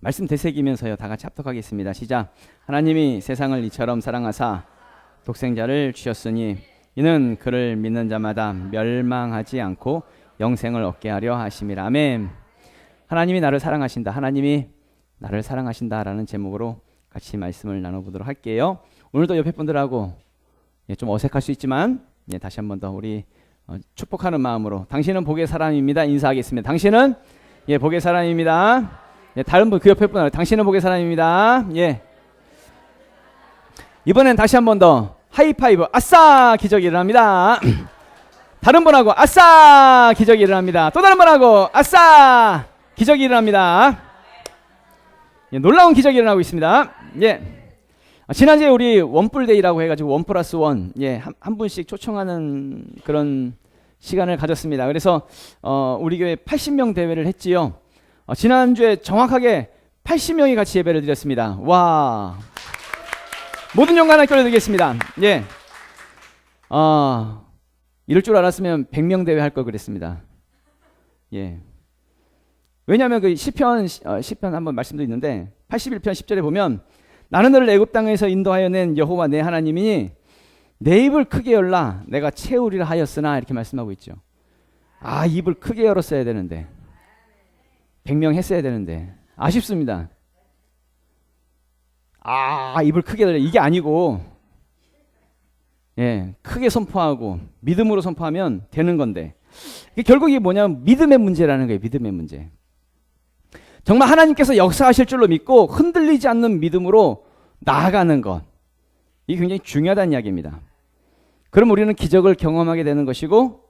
말씀 되새기면서요. 다 같이 합독하겠습니다. 시작. 하나님이 세상을 이처럼 사랑하사 독생자를 주셨으니 이는 그를 믿는 자마다 멸망하지 않고 영생을 얻게 하려 하심이라. 아멘. 하나님이 나를 사랑하신다. 하나님이 나를 사랑하신다라는 제목으로 같이 말씀을 나눠보도록 할게요. 오늘도 옆에 분들하고 좀 어색할 수 있지만 다시 한 번 더 우리 축복하는 마음으로 당신은 복의 사람입니다. 인사하겠습니다. 당신은 복의 사람입니다. 다른 분 그 옆에 분 당신은 복의 사람입니다. 이번엔 다시 한 번 더 하이파이브. 아싸 기적이 일어납니다. 다른 분하고 아싸 기적이 일어납니다. 또 다른 분하고 아싸 기적이 일어납니다. 놀라운 기적이 일어나고 있습니다. 지난주에 우리 원뿔데이라고 해가지고 1+1 한 분씩 초청하는 그런 시간을 가졌습니다. 그래서 우리 교회 80명 대회를 했지요. 지난주에 정확하게 80명이 같이 예배를 드렸습니다. 와, 모든 영광을 돌려드리겠습니다. 이럴 줄 알았으면 100명 대회 할 걸 그랬습니다. 왜냐하면 그 시편 한번 말씀도 있는데 81편 10절에 보면 나는 너를 애굽 땅에서 인도하여 낸 여호와 내 하나님이니 내 입을 크게 열라 내가 채우리라 하였으나 이렇게 말씀하고 있죠. 입을 크게 열었어야 되는데 100명 했어야 되는데 아쉽습니다. 입을 크게 열라 이게 아니고 크게 선포하고 믿음으로 선포하면 되는 건데 결국 이게 뭐냐면 믿음의 문제라는 거예요. 믿음의 문제. 정말 하나님께서 역사하실 줄로 믿고 흔들리지 않는 믿음으로 나아가는 것, 이게 굉장히 중요하다는 이야기입니다. 그럼 우리는 기적을 경험하게 되는 것이고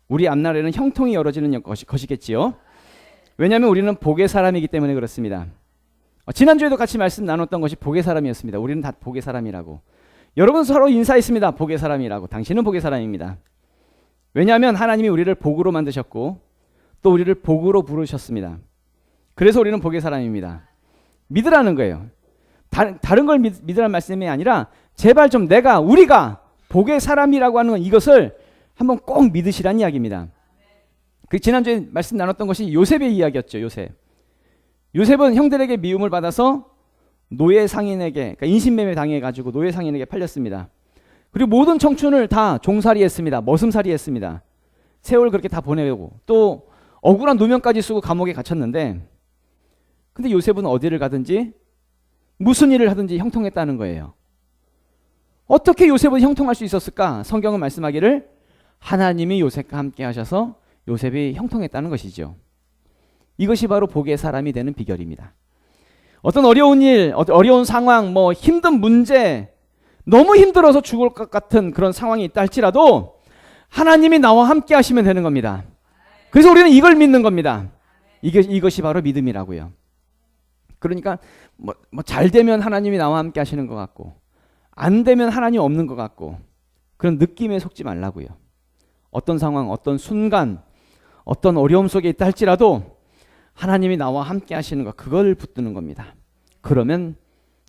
우리 앞날에는 형통이 열어지는 것이겠지요. 왜냐하면 우리는 복의 사람이기 때문에 그렇습니다. 지난주에도 같이 말씀 나눴던 것이 복의 사람이었습니다. 우리는 다 복의 사람이라고. 여러분 서로 인사했습니다. 복의 사람이라고. 당신은 복의 사람입니다. 왜냐하면 하나님이 우리를 복으로 만드셨고 또 우리를 복으로 부르셨습니다. 그래서 우리는 복의 사람입니다. 믿으라는 거예요. 다른 걸 믿으라는 말씀이 아니라 제발 좀 우리가 복의 사람이라고 하는 건 이것을 한번 꼭 믿으시라는 이야기입니다. 그 지난주에 말씀 나눴던 것이 요셉의 이야기였죠. 요셉은 형들에게 미움을 받아서 노예 상인에게, 그러니까 인신매매 당해가지고 노예 상인에게 팔렸습니다. 그리고 모든 청춘을 다 종살이했습니다. 머슴살이했습니다. 세월 그렇게 다 보내고 또 억울한 누명까지 쓰고 감옥에 갇혔는데 근데 요셉은 어디를 가든지 무슨 일을 하든지 형통했다는 거예요. 어떻게 요셉은 형통할 수 있었을까? 성경은 말씀하기를 하나님이 요셉과 함께 하셔서 요셉이 형통했다는 것이죠. 이것이 바로 복의 사람이 되는 비결입니다. 어떤 어려운 일, 어려운 상황, 힘든 문제, 너무 힘들어서 죽을 것 같은 그런 상황이 있다 할지라도 하나님이 나와 함께 하시면 되는 겁니다. 그래서 우리는 이걸 믿는 겁니다. 이것이 바로 믿음이라고요. 그러니까 잘 되면 하나님이 나와 함께 하시는 것 같고 안 되면 하나님 없는 것 같고 그런 느낌에 속지 말라고요. 어떤 상황, 어떤 순간, 어떤 어려움 속에 있다 할지라도 하나님이 나와 함께 하시는 것, 그걸 붙드는 겁니다. 그러면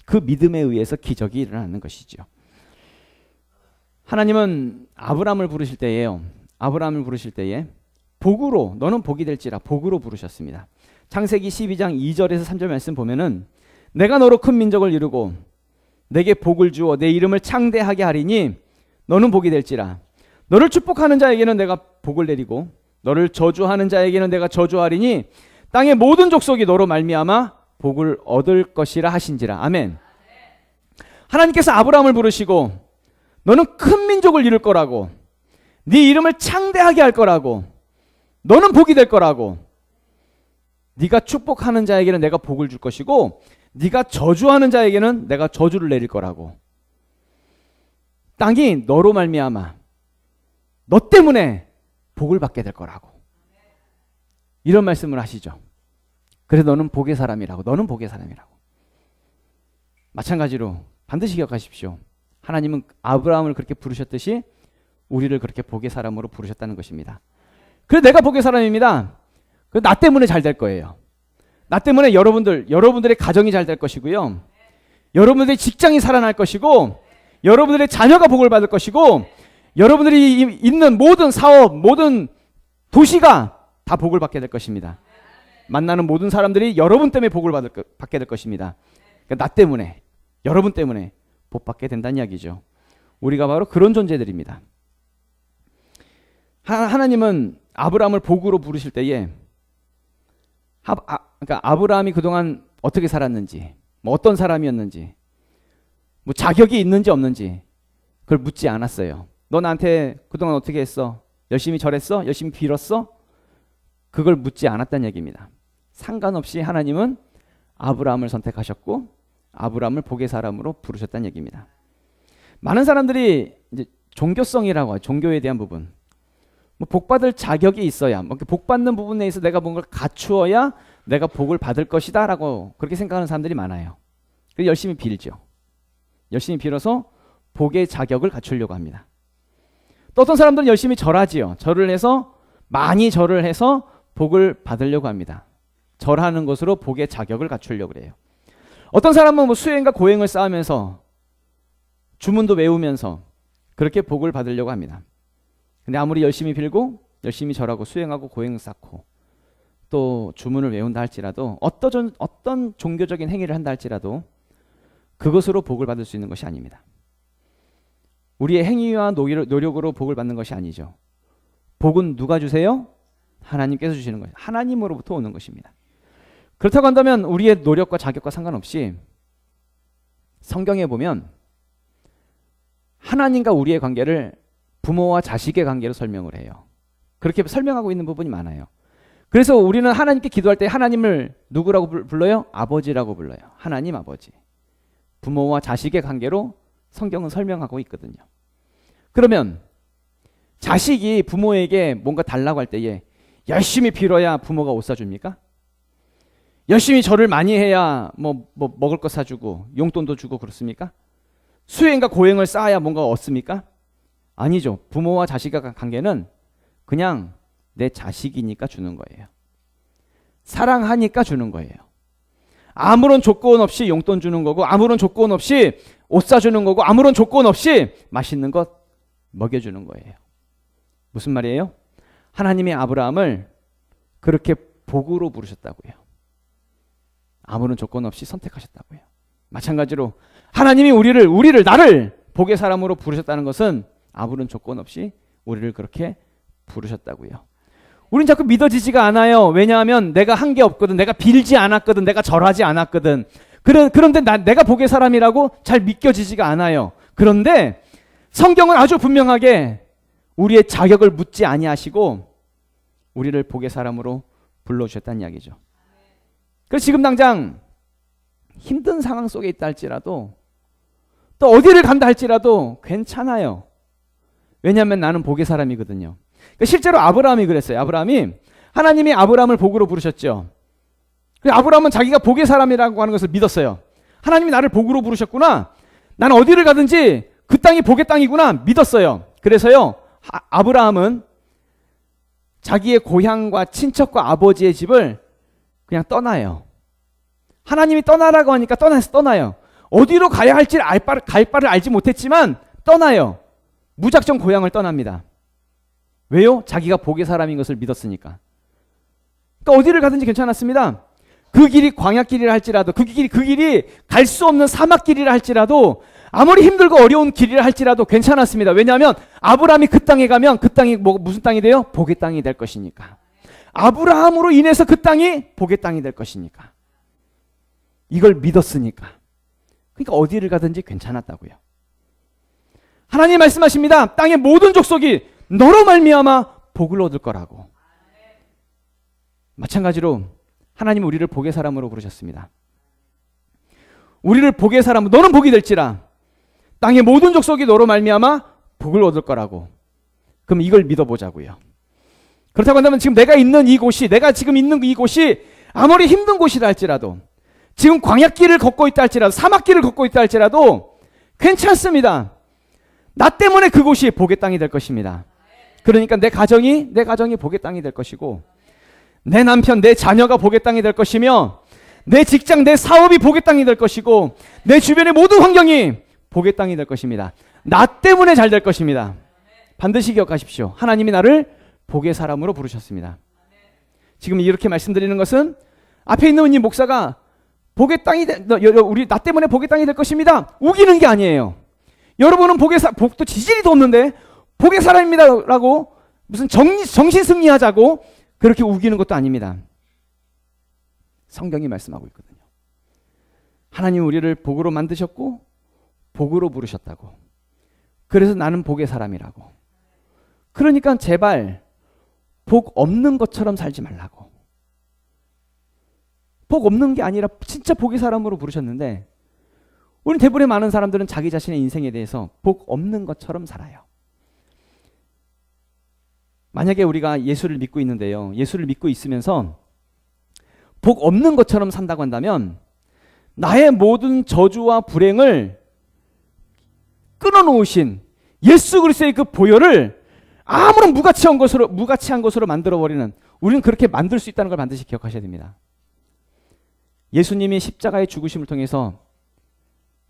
그 믿음에 의해서 기적이 일어나는 것이죠. 하나님은 아브라함을 부르실 때에 복으로, 너는 복이 될지라 복으로 부르셨습니다. 창세기 12장 2절에서 3절 말씀 보면은 내가 너로 큰 민족을 이루고 내게 복을 주어 내 이름을 창대하게 하리니 너는 복이 될지라. 너를 축복하는 자에게는 내가 복을 내리고 너를 저주하는 자에게는 내가 저주하리니 땅의 모든 족속이 너로 말미암아 복을 얻을 것이라 하신지라. 아멘. 하나님께서 아브라함을 부르시고 너는 큰 민족을 이룰 거라고, 네 이름을 창대하게 할 거라고, 너는 복이 될 거라고, 네가 축복하는 자에게는 내가 복을 줄 것이고 네가 저주하는 자에게는 내가 저주를 내릴 거라고, 땅이 너로 말미암아 너 때문에 복을 받게 될 거라고, 이런 말씀을 하시죠. 그래서 너는 복의 사람이라고. 마찬가지로 반드시 기억하십시오. 하나님은 아브라함을 그렇게 부르셨듯이 우리를 그렇게 복의 사람으로 부르셨다는 것입니다. 그래서 내가 복의 사람입니다. 나 때문에 잘 될 거예요. 나 때문에 여러분들의 가정이 잘 될 것이고요. 여러분들의 직장이 살아날 것이고 여러분들의 자녀가 복을 받을 것이고 여러분들이 있는 모든 사업, 모든 도시가 다 복을 받게 될 것입니다. 만나는 모든 사람들이 여러분 때문에 복을 받게 될 것입니다. 그러니까 나 때문에, 여러분 때문에 복 받게 된다는 이야기죠. 우리가 바로 그런 존재들입니다. 하나님은 아브라함을 복으로 부르실 때에 그러니까 아브라함이 그동안 어떻게 살았는지, 뭐 어떤 사람이었는지, 뭐 자격이 있는지 없는지 그걸 묻지 않았어요. 너 나한테 그동안 어떻게 했어? 열심히 절했어? 열심히 빌었어? 그걸 묻지 않았다는 얘기입니다. 상관없이 하나님은 아브라함을 선택하셨고 아브라함을 복의 사람으로 부르셨다는 얘기입니다. 많은 사람들이 이제 종교성이라고 하죠. 종교에 대한 부분. 뭐 복받을 자격이 있어야, 뭐 복받는 부분에 있어서 내가 뭔가를 갖추어야 내가 복을 받을 것이다 라고 그렇게 생각하는 사람들이 많아요. 그래서 열심히 빌죠. 열심히 빌어서 복의 자격을 갖추려고 합니다. 또 어떤 사람들은 열심히 절하지요. 절을 해서, 많이 절을 해서 복을 받으려고 합니다. 절하는 것으로 복의 자격을 갖추려고 그래요. 어떤 사람은 뭐 수행과 고행을 쌓으면서 주문도 외우면서 그렇게 복을 받으려고 합니다. 근데 아무리 열심히 빌고 열심히 절하고 수행하고 고행 쌓고 또 주문을 외운다 할지라도 어떤 종교적인 행위를 한다 할지라도 그것으로 복을 받을 수 있는 것이 아닙니다. 우리의 행위와 노력으로 복을 받는 것이 아니죠. 복은 누가 주세요? 하나님께서 주시는 거예요. 하나님으로부터 오는 것입니다. 그렇다고 한다면 우리의 노력과 자격과 상관없이 성경에 보면 하나님과 우리의 관계를 부모와 자식의 관계로 설명을 해요. 그렇게 설명하고 있는 부분이 많아요. 그래서 우리는 하나님께 기도할 때 하나님을 누구라고 불러요? 아버지라고 불러요. 하나님 아버지. 부모와 자식의 관계로 성경은 설명하고 있거든요. 그러면 자식이 부모에게 뭔가 달라고 할 때에 열심히 빌어야 부모가 옷 사줍니까? 열심히 절을 많이 해야 뭐 먹을 거 사주고 용돈도 주고 그렇습니까? 수행과 고행을 쌓아야 뭔가 얻습니까? 아니죠. 부모와 자식의 관계는 그냥 내 자식이니까 주는 거예요. 사랑하니까 주는 거예요. 아무런 조건 없이 용돈 주는 거고 아무런 조건 없이 옷 사주는 거고 아무런 조건 없이 맛있는 것 먹여주는 거예요. 무슨 말이에요? 하나님이 아브라함을 그렇게 복으로 부르셨다고요. 아무런 조건 없이 선택하셨다고요. 마찬가지로 하나님이 나를 복의 사람으로 부르셨다는 것은 아무런 조건 없이 우리를 그렇게 부르셨다고요. 우린 자꾸 믿어지지가 않아요. 왜냐하면 내가 한 게 없거든. 내가 빌지 않았거든. 내가 절하지 않았거든. 그런데 내가 복의 사람이라고 잘 믿겨지지가 않아요. 그런데 성경은 아주 분명하게 우리의 자격을 묻지 아니하시고 우리를 복의 사람으로 불러주셨다는 이야기죠. 그래서 지금 당장 힘든 상황 속에 있다 할지라도 또 어디를 간다 할지라도 괜찮아요. 왜냐하면 나는 복의 사람이거든요. 실제로 아브라함이 그랬어요. 하나님이 아브라함을 복으로 부르셨죠. 그래서 아브라함은 자기가 복의 사람이라고 하는 것을 믿었어요. 하나님이 나를 복으로 부르셨구나. 나는 어디를 가든지 그 땅이 복의 땅이구나 믿었어요. 그래서요 아브라함은 자기의 고향과 친척과 아버지의 집을 그냥 떠나요. 하나님이 떠나라고 하니까 떠나요. 어디로 가야 할지 갈 바를 알지 못했지만 떠나요. 무작정 고향을 떠납니다. 왜요? 자기가 복의 사람인 것을 믿었으니까. 그러니까 어디를 가든지 괜찮았습니다. 그 길이 광야길이라 할지라도 그 길이 갈 수 없는 사막길이라 할지라도 아무리 힘들고 어려운 길이라 할지라도 괜찮았습니다. 왜냐하면 아브라함이 그 땅에 가면 그 땅이 무슨 땅이 돼요? 복의 땅이 될 것이니까. 아브라함으로 인해서 그 땅이 복의 땅이 될 것이니까. 이걸 믿었으니까. 그러니까 어디를 가든지 괜찮았다고요. 하나님 말씀하십니다. 땅의 모든 족속이 너로 말미암아 복을 얻을 거라고. 마찬가지로 하나님은 우리를 복의 사람으로 부르셨습니다. 우리를 복의 사람, 너는 복이 될지라 땅의 모든 족속이 너로 말미암아 복을 얻을 거라고. 그럼 이걸 믿어보자고요. 그렇다고 한다면 지금 내가 지금 있는 이곳이 아무리 힘든 곳이라 할지라도 지금 광야길을 걷고 있다 할지라도 사막길을 걷고 있다 할지라도 괜찮습니다. 나 때문에 그곳이 복의 땅이 될 것입니다. 그러니까 내 가정이 복의 땅이 될 것이고 내 남편, 내 자녀가 복의 땅이 될 것이며 내 직장, 내 사업이 복의 땅이 될 것이고 내 주변의 모든 환경이 복의 땅이 될 것입니다. 나 때문에 잘 될 것입니다. 반드시 기억하십시오. 하나님이 나를 복의 사람으로 부르셨습니다. 지금 이렇게 말씀드리는 것은 앞에 있는 이 목사가 복의 땅이 우리 나 때문에 복의 땅이 될 것입니다. 우기는 게 아니에요. 여러분은 복도 지지리도 없는데 복의 사람입니다라고 무슨 정신 승리하자고 그렇게 우기는 것도 아닙니다. 성경이 말씀하고 있거든요. 하나님 우리를 복으로 만드셨고 복으로 부르셨다고. 그래서 나는 복의 사람이라고. 그러니까 제발 복 없는 것처럼 살지 말라고. 복 없는 게 아니라 진짜 복의 사람으로 부르셨는데 우리 대부분의 많은 사람들은 자기 자신의 인생에 대해서 복 없는 것처럼 살아요. 만약에 우리가 예수를 믿고 있는데요. 예수를 믿고 있으면서 복 없는 것처럼 산다고 한다면 나의 모든 저주와 불행을 끊어놓으신 예수 그리스도의 그 보혈을 아무런 무가치한 것으로 만들어버리는, 우리는 그렇게 만들 수 있다는 걸 반드시 기억하셔야 됩니다. 예수님이 십자가의 죽으심을 통해서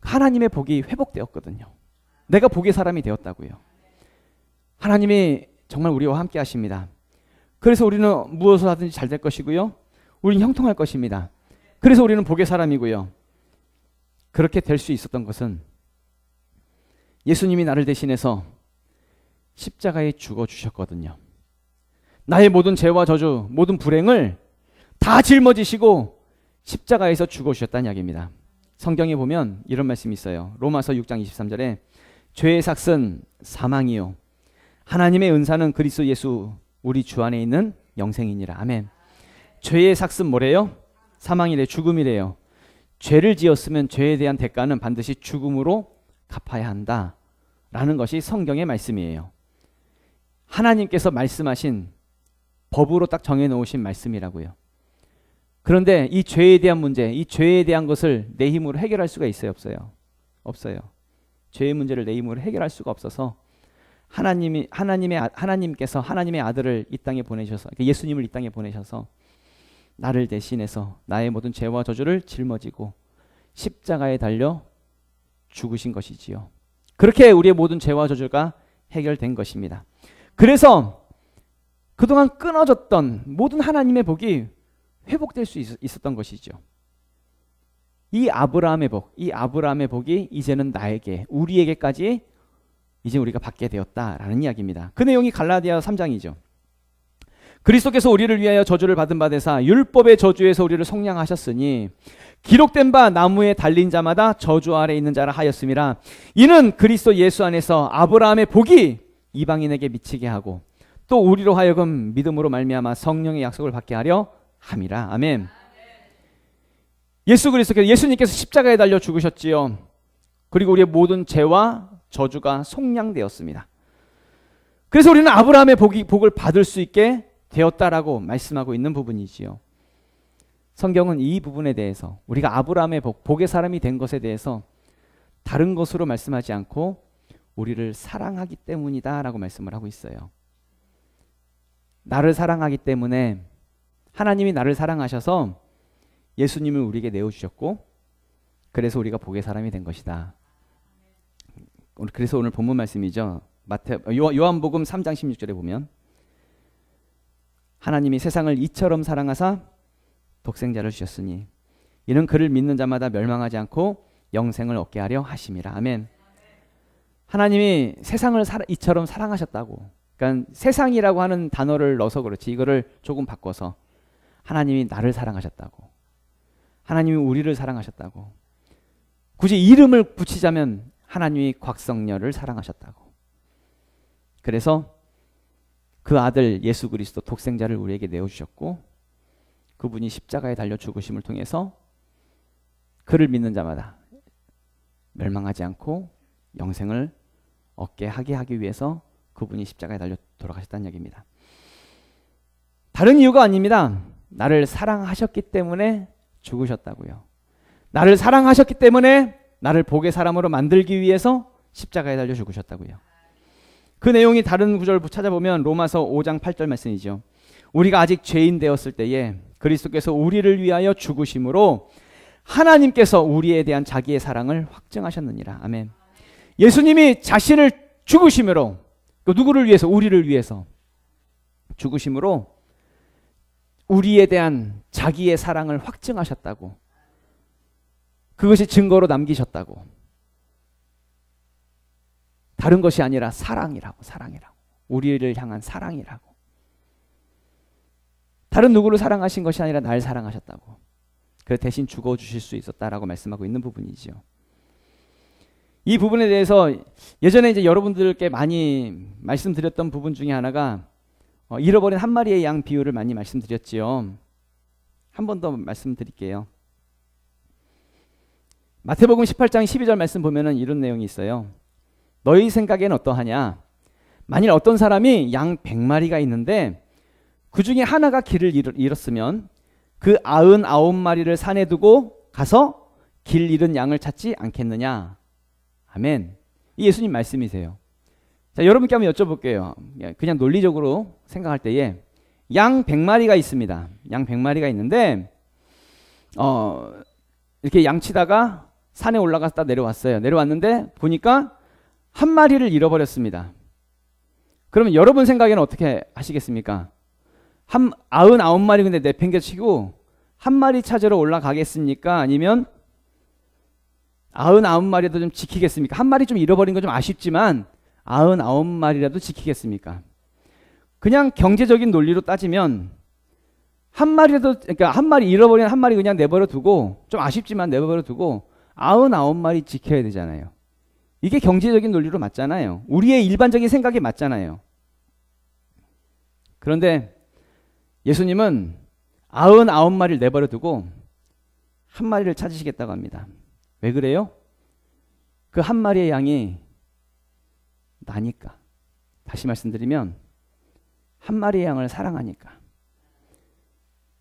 하나님의 복이 회복되었거든요. 내가 복의 사람이 되었다고요. 하나님이 정말 우리와 함께 하십니다. 그래서 우리는 무엇을 하든지 잘 될 것이고요. 우리는 형통할 것입니다. 그래서 우리는 복의 사람이고요. 그렇게 될 수 있었던 것은 예수님이 나를 대신해서 십자가에 죽어주셨거든요. 나의 모든 죄와 저주, 모든 불행을 다 짊어지시고 십자가에서 죽어주셨다는 이야기입니다. 성경에 보면 이런 말씀이 있어요. 로마서 6장 23절에 죄의 삭은 사망이요 하나님의 은사는 그리스도 예수 우리 주 안에 있는 영생이니라. 아멘. 죄의 삭은 뭐래요? 사망이래, 죽음이래요. 죄를 지었으면 죄에 대한 대가는 반드시 죽음으로 갚아야 한다 라는 것이 성경의 말씀이에요. 하나님께서 말씀하신 법으로 딱 정해놓으신 말씀이라고요. 그런데 이 죄에 대한 문제, 이 죄에 대한 것을 내 힘으로 해결할 수가 있어요? 없어요? 없어요. 죄의 문제를 내 힘으로 해결할 수가 없어서 하나님께서 하나님의 아들을 이 땅에 보내셔서, 예수님을 이 땅에 보내셔서 나를 대신해서 나의 모든 죄와 저주를 짊어지고 십자가에 달려 죽으신 것이지요. 그렇게 우리의 모든 죄와 저주가 해결된 것입니다. 그래서 그동안 끊어졌던 모든 하나님의 복이 회복될 수 있었던 것이죠. 이 아브라함의 복이 이제는 나에게, 우리에게까지 이제 우리가 받게 되었다라는 이야기입니다. 그 내용이 갈라디아 3장이죠. 그리스도께서 우리를 위하여 저주를 받은 바 되사 율법의 저주에서 우리를 속량하셨으니 기록된 바 나무에 달린 자마다 저주 아래 있는 자라 하였음이라. 이는 그리스도 예수 안에서 아브라함의 복이 이방인에게 미치게 하고 또 우리로 하여금 믿음으로 말미암아 성령의 약속을 받게 하려 함이라. 아멘. 예수님께서 십자가에 달려 죽으셨지요. 그리고 우리의 모든 죄와 저주가 속량되었습니다. 그래서 우리는 아브라함의 복을 받을 수 있게 되었다라고 말씀하고 있는 부분이지요. 성경은 이 부분에 대해서, 우리가 아브라함의 복의 사람이 된 것에 대해서 다른 것으로 말씀하지 않고 우리를 사랑하기 때문이다 라고 말씀을 하고 있어요. 나를 사랑하기 때문에, 하나님이 나를 사랑하셔서 예수님을 우리에게 내어주셨고 그래서 우리가 복의 사람이 된 것이다. 그래서 오늘 본문 말씀이죠. 요한복음 3장 16절에 보면 하나님이 세상을 이처럼 사랑하사 독생자를 주셨으니 이는 그를 믿는 자마다 멸망하지 않고 영생을 얻게 하려 하심이라. 아멘. 하나님이 세상을 이처럼 사랑하셨다고. 그러니까 세상이라고 하는 단어를 넣어서 그렇지, 이거를 조금 바꿔서 하나님이 나를 사랑하셨다고, 하나님이 우리를 사랑하셨다고, 굳이 이름을 붙이자면 하나님이 곽성녀를 사랑하셨다고. 그래서 그 아들 예수 그리스도 독생자를 우리에게 내어주셨고 그분이 십자가에 달려 죽으심을 통해서 그를 믿는 자마다 멸망하지 않고 영생을 얻게 하기 위해서 그분이 십자가에 달려 돌아가셨다는 얘기입니다. 다른 이유가 아닙니다. 나를 사랑하셨기 때문에 죽으셨다고요. 나를 사랑하셨기 때문에 나를 복의 사람으로 만들기 위해서 십자가에 달려 죽으셨다고요. 그 내용이 다른 구절 찾아보면 로마서 5장 8절 말씀이죠. 우리가 아직 죄인 되었을 때에 그리스도께서 우리를 위하여 죽으심으로 하나님께서 우리에 대한 자기의 사랑을 확증하셨느니라. 아멘. 예수님이 자신을 죽으심으로, 누구를 위해서? 우리를 위해서 죽으심으로 우리에 대한 자기의 사랑을 확증하셨다고. 그것이 증거로 남기셨다고. 다른 것이 아니라 사랑이라고. 우리를 향한 사랑이라고. 다른 누구를 사랑하신 것이 아니라 날 사랑하셨다고. 그 대신 죽어주실 수 있었다라고 말씀하고 있는 부분이죠. 이 부분에 대해서 예전에 이제 여러분들께 많이 말씀드렸던 부분 중에 하나가 잃어버린 한 마리의 양 비유를 많이 말씀드렸지요. 한 번 더 말씀드릴게요. 마태복음 18장 12절 말씀 보면은 이런 내용이 있어요. 너희 생각엔 어떠하냐? 만일 어떤 사람이 양 100마리가 있는데 그 중에 하나가 길을 잃었으면 그 99마리를 산에 두고 가서 길 잃은 양을 찾지 않겠느냐? 아멘. 이 예수님 말씀이세요. 자, 여러분께 한번 여쭤볼게요. 그냥 논리적으로 생각할 때에 양 100마리가 있습니다. 양 100마리가 있는데 이렇게 양치다가 산에 올라갔다 내려왔어요. 내려왔는데 보니까 한 마리를 잃어버렸습니다. 그러면 여러분 생각에는 어떻게 하시겠습니까? 99마리 근데 내팽개치고 한 마리 찾으러 올라가겠습니까? 아니면 99마리라도 좀 지키겠습니까? 한 마리 좀 잃어버린 건 좀 아쉽지만 99마리라도 지키겠습니까? 그냥 경제적인 논리로 따지면 한 마리라도, 그러니까 한 마리 잃어버린 한 마리 그냥 내버려 두고, 좀 아쉽지만 내버려 두고 99마리 지켜야 되잖아요. 이게 경제적인 논리로 맞잖아요. 우리의 일반적인 생각이 맞잖아요. 그런데 예수님은 99마리를 내버려 두고 한 마리를 찾으시겠다고 합니다. 왜 그래요? 그 한 마리의 양이 나니까. 다시 말씀드리면 한 마리의 양을 사랑하니까.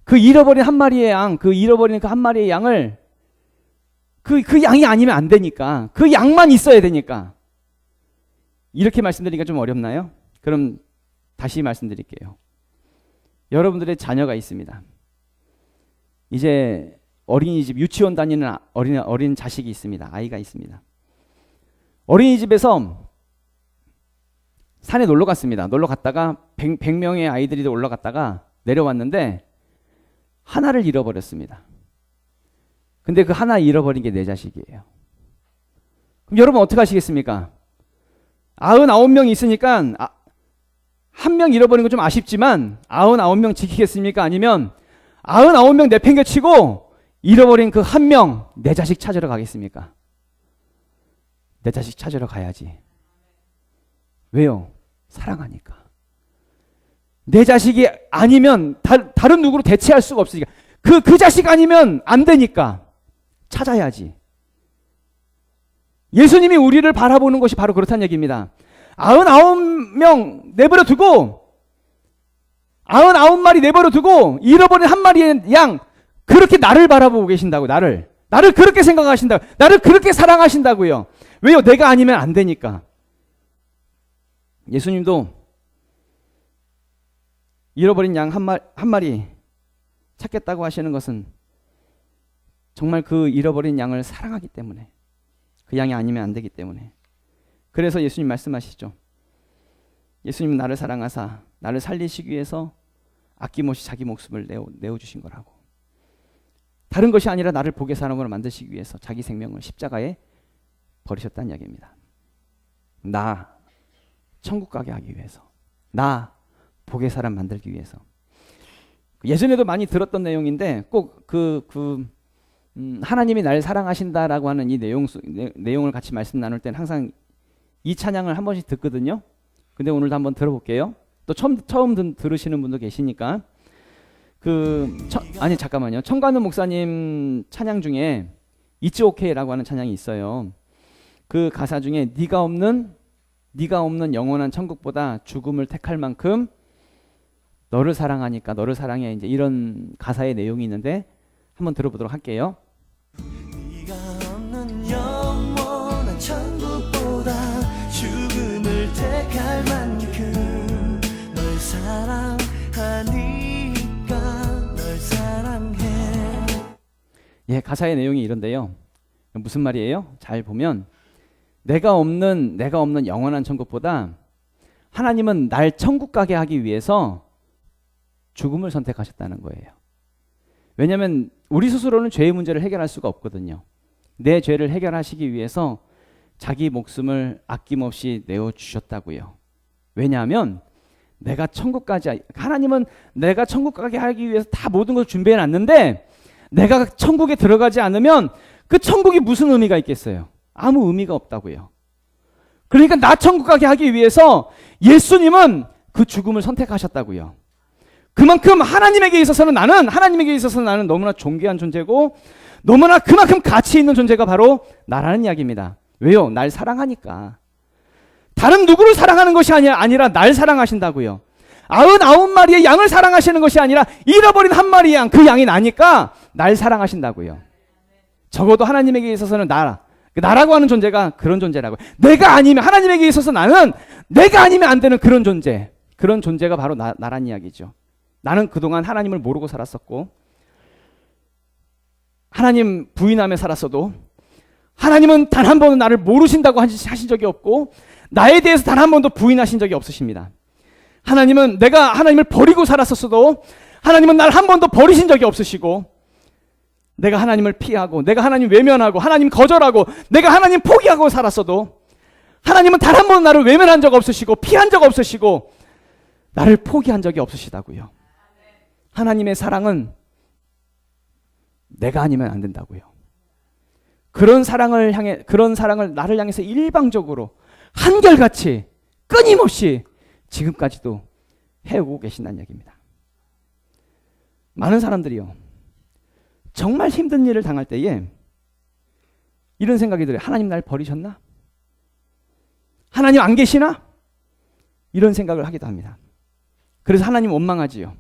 그 잃어버린 한 마리의 양, 그 잃어버린 그 한 마리의 양을 그 양이 아니면 안 되니까. 그 양만 있어야 되니까. 이렇게 말씀드리기가 좀 어렵나요? 그럼 다시 말씀드릴게요. 여러분들의 자녀가 있습니다. 이제 어린이집, 유치원 다니는 어린 자식이 있습니다. 아이가 있습니다. 어린이집에서 산에 놀러 갔습니다. 놀러 갔다가 100명의 아이들이 올라갔다가 내려왔는데 하나를 잃어버렸습니다. 근데 그 하나 잃어버린 게 내 자식이에요. 그럼 여러분 어떻게 하시겠습니까? 99명이 있으니까 한 명 잃어버린 건 좀 아쉽지만 99명 지키겠습니까? 아니면 99명 내팽개치고 잃어버린 그 한 명 내 자식 찾으러 가겠습니까? 내 자식 찾으러 가야지. 왜요? 사랑하니까. 내 자식이 아니면 다른 누구로 대체할 수가 없으니까. 그 자식 아니면 안 되니까 찾아야지. 예수님이 우리를 바라보는 것이 바로 그렇다는 얘기입니다. 99명 내버려 두고 99마리 내버려 두고 잃어버린 한 마리의 양, 그렇게 나를 바라보고 계신다고. 나를 그렇게 생각하신다고. 나를 그렇게 사랑하신다고요. 왜요? 내가 아니면 안 되니까. 예수님도 잃어버린 양 한 마리 찾겠다고 하시는 것은 정말 그 잃어버린 양을 사랑하기 때문에, 그 양이 아니면 안 되기 때문에. 그래서 예수님 말씀하시죠. 예수님은 나를 사랑하사 나를 살리시기 위해서 아낌없이 자기 목숨을 내어주신 거라고. 다른 것이 아니라 나를 복의 사람으로 만드시기 위해서 자기 생명을 십자가에 버리셨다는 이야기입니다. 나 천국 가게 하기 위해서, 나 복의 사람 만들기 위해서. 예전에도 많이 들었던 내용인데 꼭 하나님이 날 사랑하신다라고 하는 이 내용을 같이 말씀 나눌 때는 항상 이 찬양을 한 번씩 듣거든요. 근데 오늘도 한번 들어볼게요. 또 처음 들으시는 분도 계시니까. 잠깐만요. 청관우 목사님 찬양 중에 It's OK라고 하는 찬양이 있어요. 그 가사 중에 네가 없는 영원한 천국보다 죽음을 택할 만큼 너를 사랑하니까 너를 사랑해, 이제 이런 가사의 내용이 있는데 한번 들어보도록 할게요. 네가 없는 영원한 천국보다 죽음을 택할 만큼 널 사랑하니까 널 사랑해. 예, 가사의 내용이 이런데요. 무슨 말이에요? 잘 보면 내가 없는 영원한 천국보다 하나님은 날 천국 가게 하기 위해서 죽음을 선택하셨다는 거예요. 왜냐하면 우리 스스로는 죄의 문제를 해결할 수가 없거든요. 내 죄를 해결하시기 위해서 자기 목숨을 아낌없이 내어주셨다고요. 왜냐하면 하나님은 내가 천국 가게 하기 위해서 다 모든 걸 준비해 놨는데 내가 천국에 들어가지 않으면 그 천국이 무슨 의미가 있겠어요? 아무 의미가 없다고요. 그러니까 나 천국 가게 하기 위해서 예수님은 그 죽음을 선택하셨다고요. 그만큼 하나님에게 있어서는 나는 너무나 존귀한 존재고 너무나 그만큼 가치 있는 존재가 바로 나라는 이야기입니다. 왜요? 날 사랑하니까. 다른 누구를 사랑하는 것이 아니라 날 사랑하신다고요. 99마리의 양을 사랑하시는 것이 아니라 잃어버린 한 마리의 양, 그 양이 나니까 날 사랑하신다고요. 적어도 하나님에게 있어서는 나라고 하는 존재가 그런 존재라고요. 내가 아니면, 하나님에게 있어서 내가 아니면 안 되는 그런 존재가 바로 나란 이야기죠. 나는 그동안 하나님을 모르고 살았었고 하나님 부인하며 살았어도 하나님은 단 한 번은 나를 모르신다고 하신 적이 없고 나에 대해서 단 한 번도 부인하신 적이 없으십니다. 하나님은 내가 하나님을 버리고 살았었어도 하나님은 날 한 번도 버리신 적이 없으시고 내가 하나님을 피하고 내가 하나님 외면하고 하나님 거절하고 내가 하나님 포기하고 살았어도 하나님은 단 한 번은 나를 외면한 적 없으시고 피한 적 없으시고 나를 포기한 적이 없으시다고요. 하나님의 사랑은 내가 아니면 안 된다고요. 그런 사랑을 나를 향해서 일방적으로 한결같이 끊임없이 지금까지도 해오고 계신다는 얘기입니다. 많은 사람들이요, 정말 힘든 일을 당할 때에 이런 생각이 들어요. 하나님 날 버리셨나? 하나님 안 계시나? 이런 생각을 하기도 합니다. 그래서 하나님 원망하지요.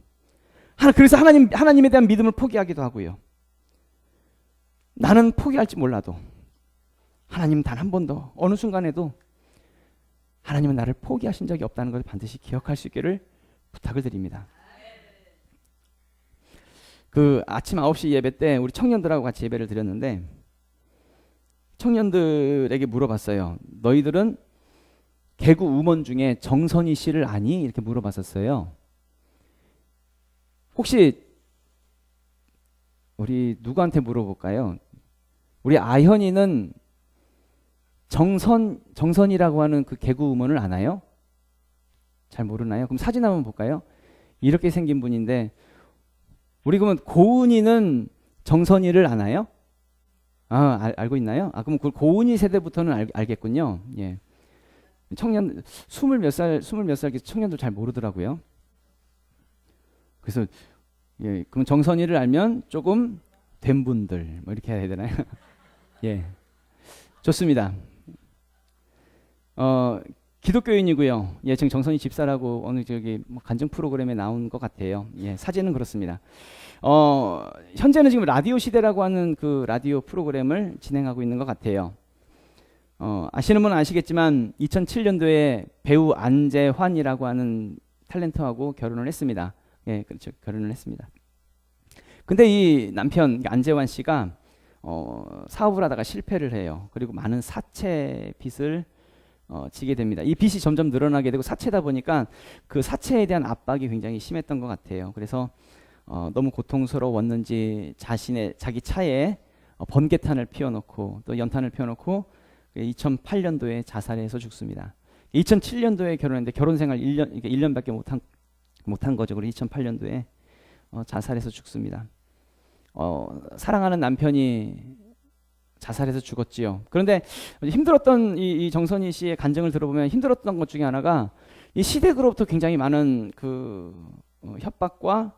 그래서 하나님에 대한 믿음을 포기하기도 하고요. 나는 포기할지 몰라도 하나님 단 한 번도 어느 순간에도 하나님은 나를 포기하신 적이 없다는 것을 반드시 기억할 수 있기를 부탁을 드립니다. 그 아침 9시 예배 때 우리 청년들하고 같이 예배를 드렸는데 청년들에게 물어봤어요. 너희들은 개구 우먼 중에 정선희 씨를 아니? 이렇게 물어봤었어요. 혹시 우리 누구한테 물어볼까요? 우리 아현이는 정선이라고 하는 그 개구 우먼을 아나요? 잘 모르나요? 그럼 사진 한번 볼까요? 이렇게 생긴 분인데 우리 그러면 고은이는 정선이를 아나요? 알고 있나요? 그럼 그 고은이 세대부터는 알겠군요. 예. 청년 20몇 살 청년도 잘 모르더라고요. 그래서 예, 그럼 정선이를 알면 조금 된 분들 뭐 이렇게 해야 되나요? 예, 좋습니다. 기독교인이고요. 예, 지금 정선희 집사라고 어느 뭐 간증 프로그램에 나온 것 같아요. 예, 사진은 그렇습니다. 현재는 지금 라디오 시대라고 하는 그 라디오 프로그램을 진행하고 있는 것 같아요. 아시는 분은 아시겠지만 2007년도에 배우 안재환이라고 하는 탤런트하고 결혼을 했습니다. 예, 그렇죠. 결혼을 했습니다. 근데 이 남편 안재환 씨가 사업을 하다가 실패를 해요. 그리고 많은 사채 빚을 지게 됩니다. 이 빚이 점점 늘어나게 되고 사채다 보니까 그 사채에 대한 압박이 굉장히 심했던 것 같아요. 그래서 너무 고통스러웠는지 자기 차에 번개탄을 피워놓고 또 연탄을 피워놓고 2008년도에 자살해서 죽습니다. 2007년도에 결혼했는데 결혼 생활 1년밖에 못한 거죠. 그리고 2008년도에 자살해서 죽습니다. 사랑하는 남편이 자살해서 죽었지요. 그런데 힘들었던 이 정선희 씨의 간증을 들어보면 힘들었던 것 중에 하나가 이 시댁으로부터 굉장히 많은 그 협박과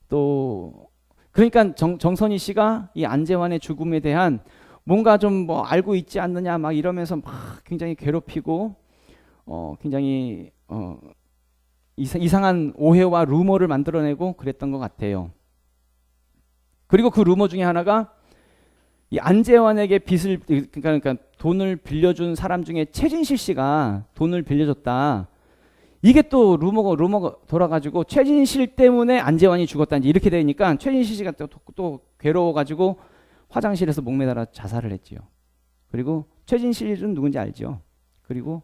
또 그러니까 정선희 씨가 이 안재환의 죽음에 대한 뭔가 좀 뭐 알고 있지 않느냐 막 이러면서 막 굉장히 괴롭히고 굉장히 이상한 오해와 루머를 만들어내고 그랬던 것 같아요. 그리고 그 루머 중에 하나가 이 안재환에게 그러니까 돈을 빌려준 사람 중에 최진실 씨가 돈을 빌려줬다. 이게 또 루머가 돌아가지고 최진실 때문에 안재환이 죽었다. 이제 이렇게 되니까 최진실 씨가 또 괴로워가지고 화장실에서 목매달아 자살을 했지요. 그리고 최진실은 누군지 알죠. 그리고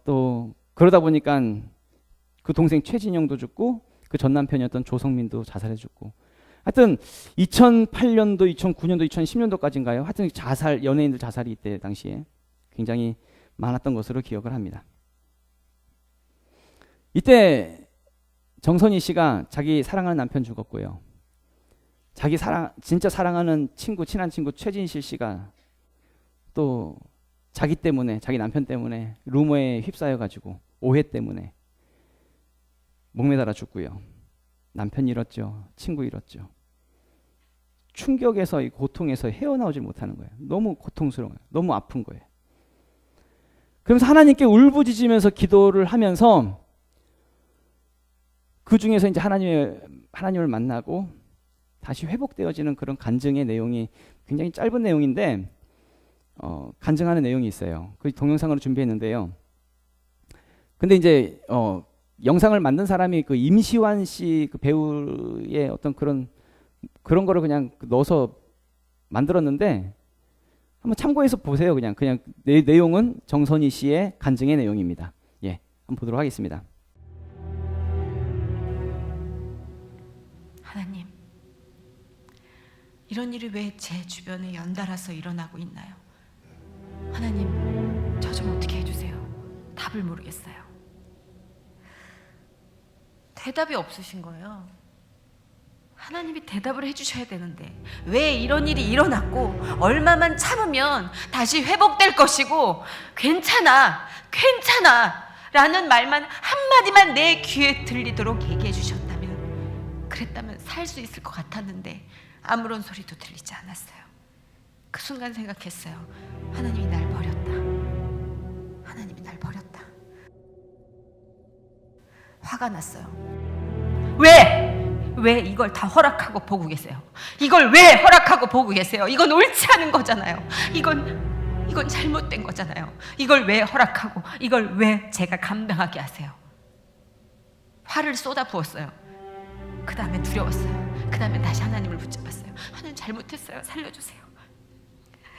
또 그러다 보니까 그 동생 최진영도 죽고 그 전 남편이었던 조성민도 자살해 죽고. 하여튼 2008년도, 2009년도, 2010년도까지인가요? 하여튼 자살, 연예인들 자살이 이때 당시에 굉장히 많았던 것으로 기억을 합니다. 이때 정선희 씨가 자기 사랑하는 남편 죽었고요. 자기 진짜 사랑하는 친구, 친한 친구 최진실 씨가 또 자기 때문에, 자기 남편 때문에 루머에 휩싸여가지고 오해 때문에 목매달아 죽고요. 남편 잃었죠. 친구 잃었죠. 충격에서, 이 고통에서 헤어나오질 못하는 거예요. 너무 고통스러워요. 너무 아픈 거예요. 그러면서 하나님께 울부짖으면서 기도를 하면서 그 중에서 이제 하나님을 만나고 다시 회복되어지는 그런 간증의 내용이 굉장히 짧은 내용인데 간증하는 내용이 있어요. 그 동영상으로 준비했는데요. 근데 이제 영상을 만든 사람이 그 임시완 씨 그 배우의 어떤 그런 거를 그냥 넣어서 만들었는데 한번 참고해서 보세요. 그냥 내용은 정선희 씨의 간증의 내용입니다. 예, 한번 보도록 하겠습니다. 하나님, 이런 일이 왜 제 주변에 연달아서 일어나고 있나요? 하나님, 저 좀 어떻게 해주세요. 답을 모르겠어요. 대답이 없으신 거예요. 하나님이 대답을 해주셔야 되는데 왜 이런 일이 일어났고 얼마만 참으면 다시 회복될 것이고 괜찮아 라는 말만 한마디만 내 귀에 들리도록 얘기해 주셨다면, 그랬다면 살 수 있을 것 같았는데 아무런 소리도 들리지 않았어요. 그 순간 생각했어요. 하나님이 날 버렸다. 하나님이 날 버렸다. 화가 났어요. 왜 이걸 다 허락하고 보고 계세요? 이걸 왜 허락하고 보고 계세요? 이건 옳지 않은 거잖아요. 이건 잘못된 거잖아요. 이걸 왜 허락하고, 이걸 왜 제가 감당하게 하세요? 화를 쏟아 부었어요. 그 다음에 두려웠어요. 그 다음에 다시 하나님을 붙잡았어요. 하나님, 잘못했어요. 살려주세요.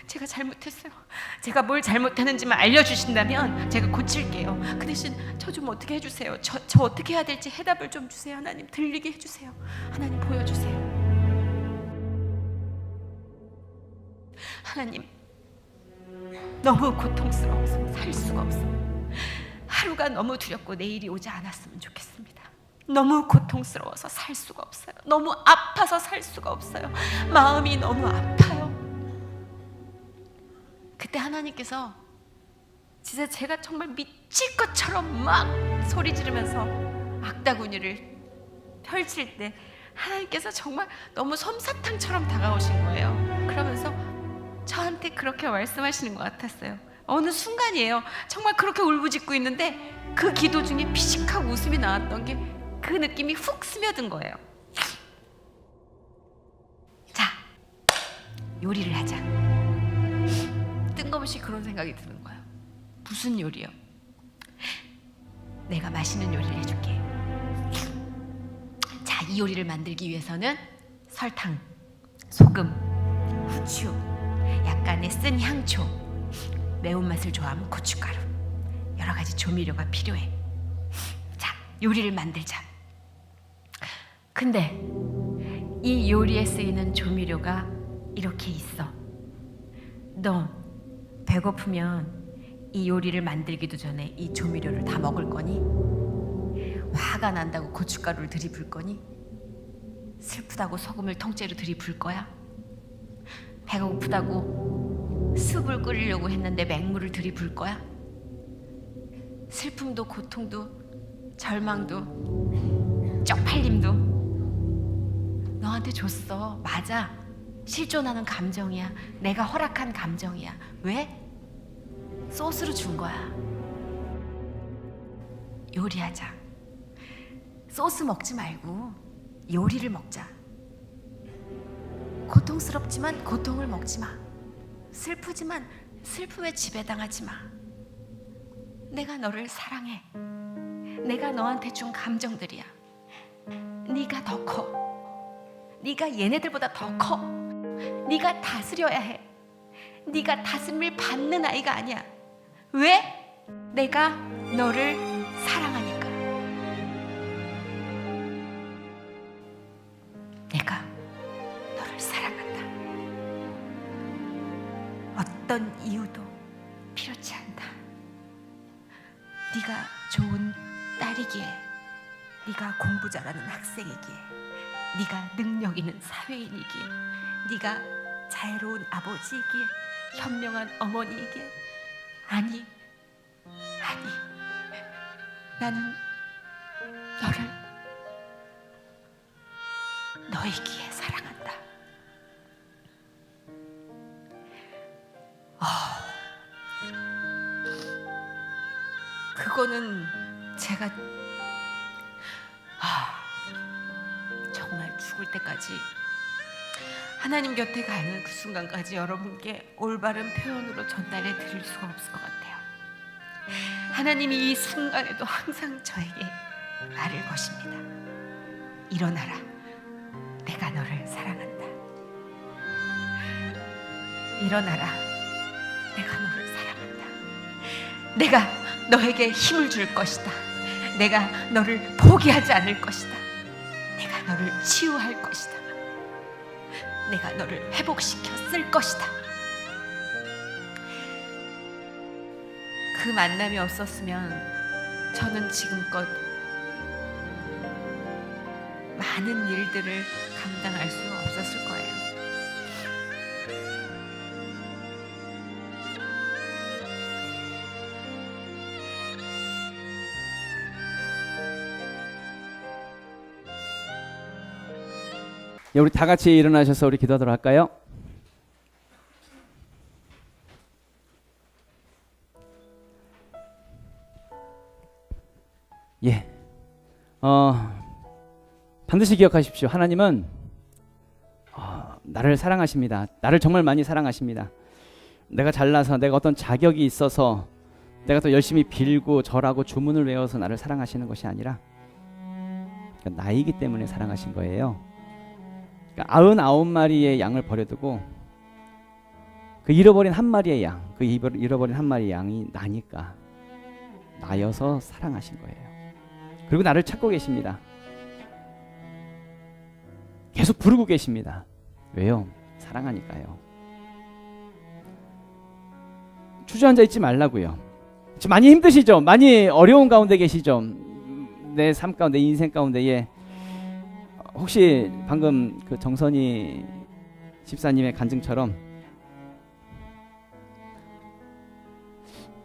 제가 잘못했어요. 제가 뭘 잘못했는지만 알려주신다면 제가 고칠게요. 그 대신 저 좀 어떻게 해주세요. 저 어떻게 해야 될지 해답을 좀 주세요. 하나님, 들리게 해주세요. 하나님, 보여주세요. 하나님, 너무 고통스러워서 살 수가 없어요. 하루가 너무 두렵고 내일이 오지 않았으면 좋겠습니다. 너무 고통스러워서 살 수가 없어요. 너무 아파서 살 수가 없어요. 마음이 너무 아파요. 그때 하나님께서 진짜 제가 정말 미칠 것처럼 막 소리 지르면서 악다구니를 펼칠 때 하나님께서 정말 너무 솜사탕처럼 다가오신 거예요. 그러면서 저한테 그렇게 말씀하시는 것 같았어요. 어느 순간이에요. 정말 그렇게 울부짖고 있는데 그 기도 중에 피식하고 웃음이 나왔던 게, 그 느낌이 훅 스며든 거예요. 자, 요리를 하자. 뜬금없이 그런 생각이 드는 거예요. 무슨 요리요? 내가 맛있는 요리를 해줄게. 자, 이 요리를 만들기 위해서는 설탕, 소금, 후추, 약간의 쓴 향초, 매운맛을 좋아하면 고춧가루, 여러 가지 조미료가 필요해. 자, 요리를 만들자. 근데 이 요리에 쓰이는 조미료가 이렇게 있어. 너 배고프면 이 요리를 만들기도 전에 이 조미료를 다 먹을 거니? 화가 난다고 고춧가루를 들이붓을 거니? 슬프다고 소금을 통째로 들이붓을 거야? 배가 고프다고 숲을 끓이려고 했는데 맹물을 들이붓을 거야? 슬픔도 고통도 절망도 쪽팔림도 너한테 줬어. 맞아. 실존하는 감정이야. 내가 허락한 감정이야. 왜? 소스로 준 거야. 요리하자. 소스 먹지 말고 요리를 먹자. 고통스럽지만 고통을 먹지 마. 슬프지만 슬픔에 지배당하지 마. 내가 너를 사랑해. 내가 너한테 준 감정들이야. 네가 더 커. 네가 얘네들보다 더 커. 네가 다스려야 해. 네가 다스림을 받는 아이가 아니야. 왜? 내가 너를 사랑하니까. 어떤 이유도 필요치 않다. 네가 좋은 딸이기에, 네가 공부 잘하는 학생이기에, 네가 능력 있는 사회인이기에, 네가 자애로운 아버지이기에, 현명한 어머니이기에, 아니, 나는 너를 너이기에 사랑한다. 그거는 제가 정말 죽을 때까지 하나님 곁에 가는 그 순간까지 여러분께 올바른 표현으로 전달해 드릴 수가 없을 것 같아요. 하나님이 이 순간에도 항상 저에게 말을 거십니다. 일어나라. 내가 너를 사랑한다. 일어나라. 내가 너를 사랑한다. 내가 너에게 힘을 줄 것이다. 내가 너를 포기하지 않을 것이다. 내가 너를 치유할 것이다. 내가 너를 회복시켜 쓸 것이다. 그 만남이 없었으면 저는 지금껏 많은 일들을 감당할 수 없었을 거예요. 예, 우리 다 같이 일어나셔서 우리 기도하도록 할까요? 예. 반드시 기억하십시오. 하나님은 나를 사랑하십니다. 나를 정말 많이 사랑하십니다. 내가 잘나서, 내가 어떤 자격이 있어서, 내가 또 열심히 빌고 절하고 주문을 외워서 나를 사랑하시는 것이 아니라 나이기 때문에 사랑하신 거예요. 99마리의 양을 버려두고 그 잃어버린 한 마리의 양, 그 잃어버린 한 마리의 양이 나니까, 나여서 사랑하신 거예요. 그리고 나를 찾고 계십니다. 계속 부르고 계십니다. 왜요? 사랑하니까요. 주저앉아 있지 말라고요. 지금 많이 힘드시죠? 많이 어려운 가운데 계시죠? 내 삶 가운데, 인생 가운데에 혹시 방금 그 정선희 집사님의 간증처럼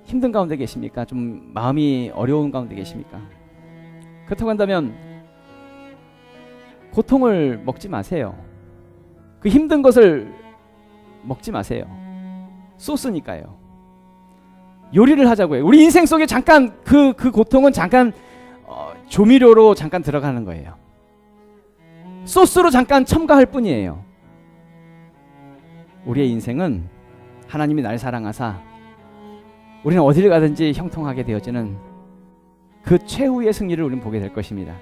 힘든 가운데 계십니까? 좀 마음이 어려운 가운데 계십니까? 그렇다고 한다면 고통을 먹지 마세요. 그 힘든 것을 먹지 마세요. 소스니까요. 요리를 하자고요. 우리 인생 속에 잠깐 그 고통은 잠깐 조미료로 잠깐 들어가는 거예요. 소스로 잠깐 첨가할 뿐이에요. 우리의 인생은 하나님이 날 사랑하사 우리는 어디를 가든지 형통하게 되어지는 그 최후의 승리를 우리는 보게 될 것입니다.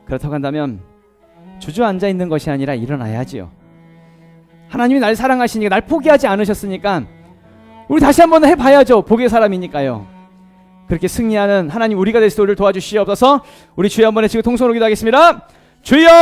그렇다고 한다면 주저앉아 있는 것이 아니라 일어나야지요. 하나님이 날 사랑하시니까, 날 포기하지 않으셨으니까 우리 다시 한번 해봐야죠. 복의 사람이니까요. 그렇게 승리하는 하나님 우리가 될 수 있도록 도와주시옵소서. 우리 주여 한번 외치고 통성으로 기도하겠습니다. 주여!